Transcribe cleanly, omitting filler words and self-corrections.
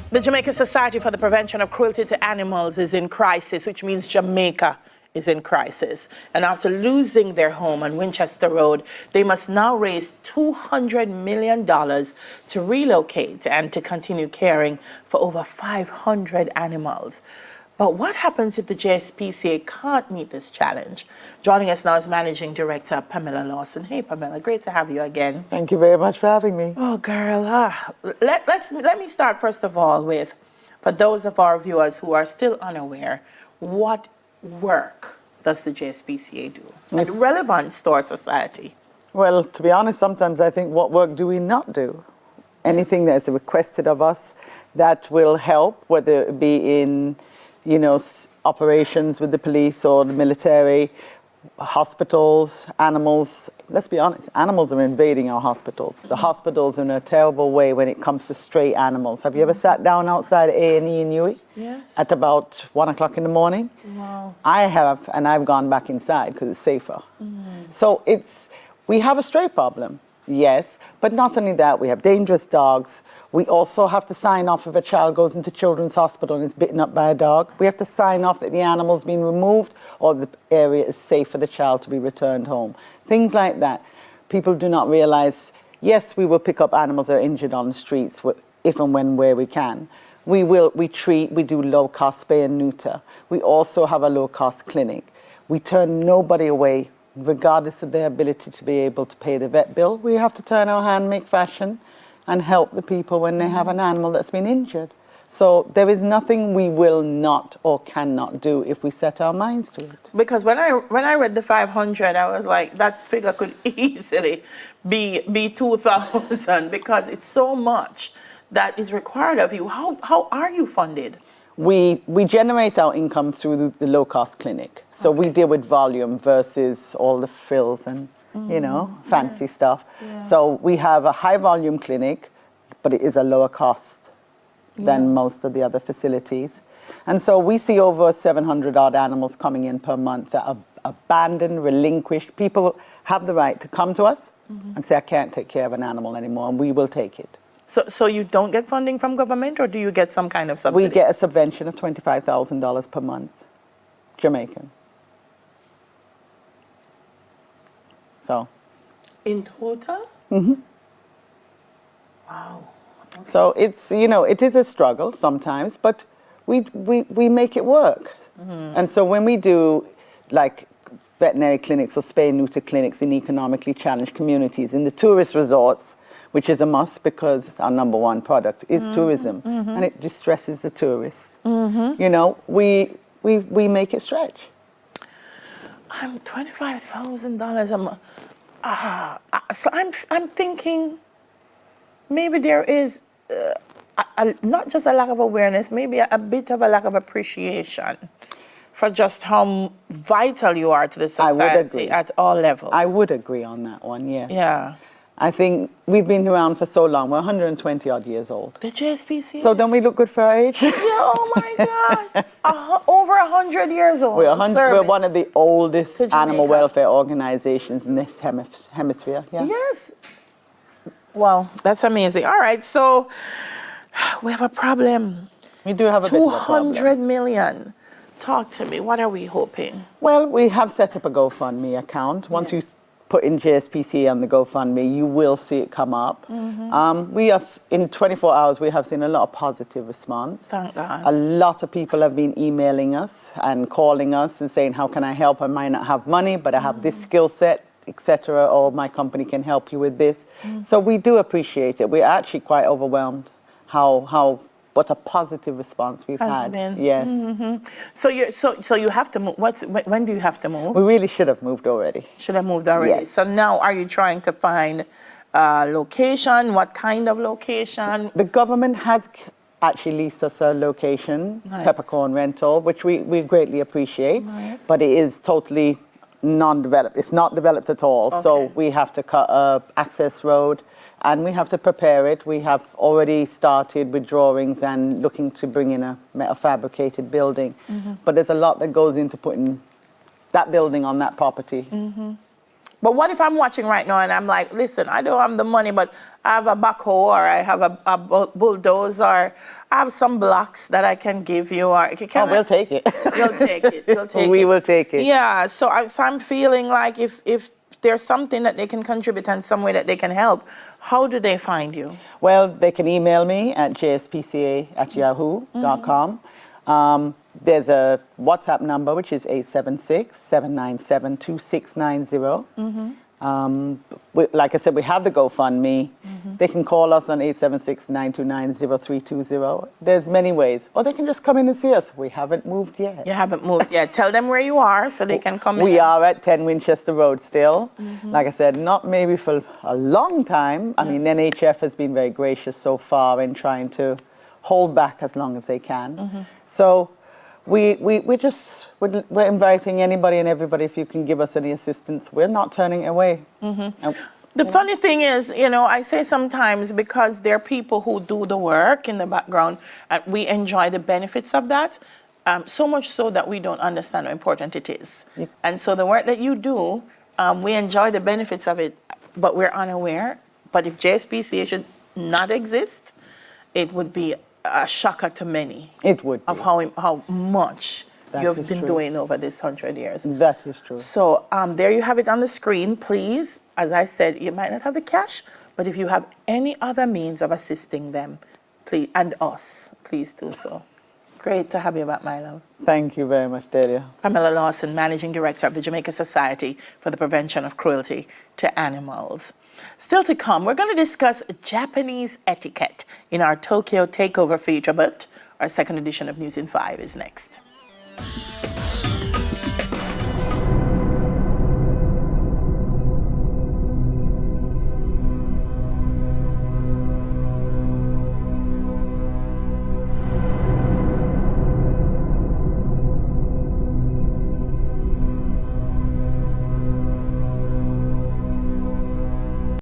The Jamaica Society for the Prevention of Cruelty to Animals is in crisis, which means Jamaica is in crisis. And after losing their home on Winchester Road, they must now raise $200 million to relocate and to continue caring for over 500 animals. But what happens if the JSPCA can't meet this challenge? Joining us now is Managing Director Pamela Lawson. Hey, Pamela, great to have you again. Thank you very much for having me. Oh, girl, let me start first of all with, for those of our viewers who are still unaware, what work does the JSPCA do? And relevance to our society? Well, to be honest, sometimes I think, what work do we not do? Anything that is requested of us that will help, whether it be in operations with the police or the military, hospitals, animals. Let's be honest, animals are invading our hospitals. The hospitals are in a terrible way when it comes to stray animals. Have you ever sat down outside A&E in Newey? Yes. At about 1 o'clock in the morning? Wow. I have, and I've gone back inside because it's safer. So we have a stray problem, yes, but not only that, we have dangerous dogs. We also have to sign off if a child goes into children's hospital and is bitten up by a dog. We have to sign off that the animal's been removed or the area is safe for the child to be returned home. Things like that. People do not realize, yes, we will pick up animals that are injured on the streets if and where we can. We do low-cost spay and neuter. We also have a low-cost clinic. We turn nobody away, regardless of their ability to be able to pay the vet bill. We have to turn our hand, make fashion, and help the people when they have an animal that's been injured. So there is nothing we will not or cannot do if we set our minds to it. Because when I read the 500, I was like, that figure could easily be 2,000 because it's so much that is required of you. How are you funded? We generate our income through the low-cost clinic. So we deal with volume versus all the frills and fancy stuff. Yeah. So we have a high-volume clinic, but it is a lower cost than most of the other facilities. And so we see over 700 odd animals coming in per month that are abandoned, relinquished. People have the right to come to us and say, I can't take care of an animal anymore, and we will take it. So you don't get funding from government, or do you get some kind of subsidy? We get a subvention of $25,000 per month, Jamaican. So. In total? Wow. Okay. So it's, it is a struggle sometimes, but we make it work. And so when we do like veterinary clinics or spay and neuter clinics in economically challenged communities, in the tourist resorts, which is a must because our number one product is tourism, and it distresses the tourists. We make it stretch. I'm $25,000. So I'm thinking maybe there is not just a lack of awareness, maybe a bit of a lack of appreciation for just how vital you are to the society at all levels. I would agree on that one, yes. Yeah. I think we've been around for so long. We're 120 odd years old. The JSPCA? So don't we look good for our age? Yeah, oh my God. Over 100 years old. We're one of the oldest animal welfare organizations in this hemisphere. Yeah. Yes. Well, that's amazing. All right, so we have a problem. We do have a bit of a problem. 200 million. Talk to me. What are we hoping? Well, we have set up a GoFundMe account. Once you put in JSPCA on the GoFundMe, you will see it come up. We have, in 24 hours, we have seen a lot of positive response. Thank God. A lot of people have been emailing us and calling us and saying, how can I help? I might not have money, but I have this skill set, etc., or my company can help you with this. So we do appreciate it. We're actually quite overwhelmed what a positive response we've had. Been. Yes. So you have to move. When do you have to move? We really should have moved already. Should have moved already. Yes. So now, are you trying to find a location? What kind of location? The government has actually leased us a location, Peppercorn Rental, which we greatly appreciate. Nice. But it is totally non-developed. It's not developed at all. Okay. So we have to cut an access road. And we have to prepare it. We have already started with drawings and looking to bring in a metal-fabricated building. But there's a lot that goes into putting that building on that property. But what if I'm watching right now and I'm like, listen, I don't have the money, but I have a backhoe or I have a bulldozer or I have some blocks that I can give you. Or We'll take it. You'll take it. You'll take We it. will take it. Yeah. So I'm feeling like if there's something that they can contribute and some way that they can help, how do they find you? Well, they can email me at jspca@yahoo.com. There's a WhatsApp number, which is 876-797-2690. Like I said, we have the GoFundMe. They can call us on 876-929-0320. There's many ways. Or they can just come in and see us. We haven't moved yet. You haven't moved yet. Tell them where you are so they can come in. We are at 10 Winchester Road still. Like I said, not maybe for a long time. I mean, NHF has been very gracious so far in trying to hold back as long as they can. So we're inviting anybody and everybody, if you can give us any assistance, we're not turning it away. The funny thing is, I say sometimes because there are people who do the work in the background and we enjoy the benefits of that, so much so that we don't understand how important it is. And so the work that you do, we enjoy the benefits of it, but we're unaware. But if JSPCA should not exist, it would be a shocker to many. It would be. Of how much That you've is been true. doing over this 100 years. That is true. So there you have it on the screen. Please, as I said, you might not have the cash, but if you have any other means of assisting them, please, and us, please do so. Great to have you back, my love. Thank you very much, Delia. Pamela Lawson, Managing Director of the Jamaica Society for the Prevention of Cruelty to Animals. Still to come, we're going to discuss Japanese etiquette in our Tokyo Takeover feature, but our second edition of News in 5 is next.